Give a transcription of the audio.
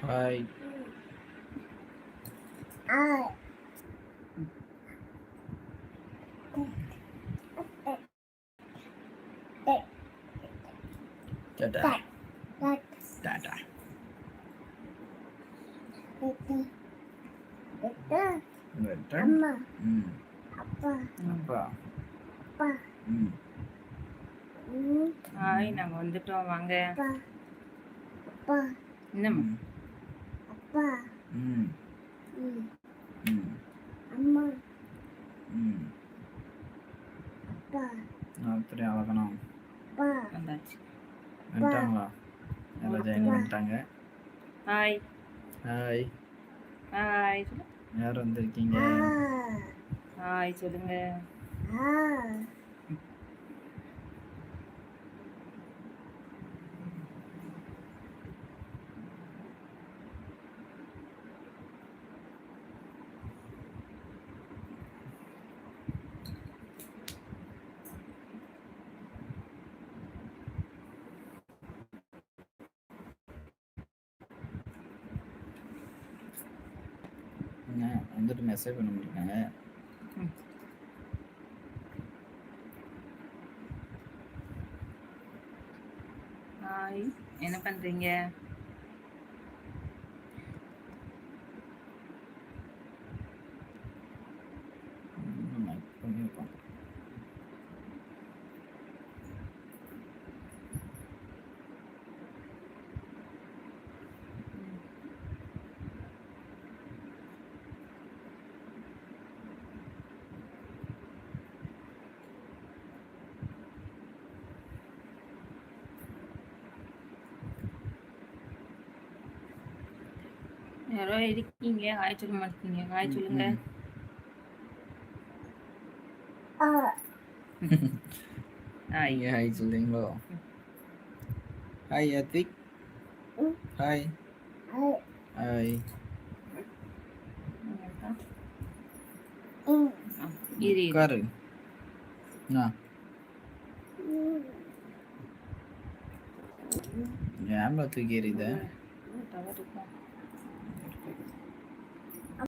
Hi. Tata. Tata. அம்மா ம். அப்பா அப்பா. அப்பா ம். ஹாய், நாங்க வந்துட்டோம், வாங்க. அப்பா அப்பா என்னம்மா? ம். அப்பா ம். ம். ம். அம்மா ம். அப்பா ராத்திரி அழகணும். அப்பா வந்தாச்சு. வந்துட்டாங்களா? எல்லாம் ஜாயின் பண்ணிட்டாங்க. Hi hi. ஹாய் சொல்லு. யார் வந்திருக்கீங்க? ஹாய் சொல்லுங்க. என்ன வந்துட்டு மெசேஜ் பண்ண முடியுங்க? ஹாய், என்ன பண்றீங்க? பண்ணியிருக்கோம். யாரோ இருக்கீங்க, ஹாய் சொல்ல மாட்டீங்க. ஹாய் சொல்லுங்க. ஹாய். நீங்க ஹாய் சொல்றீங்களோ? ஹாய் யாத்விக். ஹாய். ஹாய். இரு உட்காரு. ஏன்ல தூக்கி எறியுத? டவர் இருக்கா?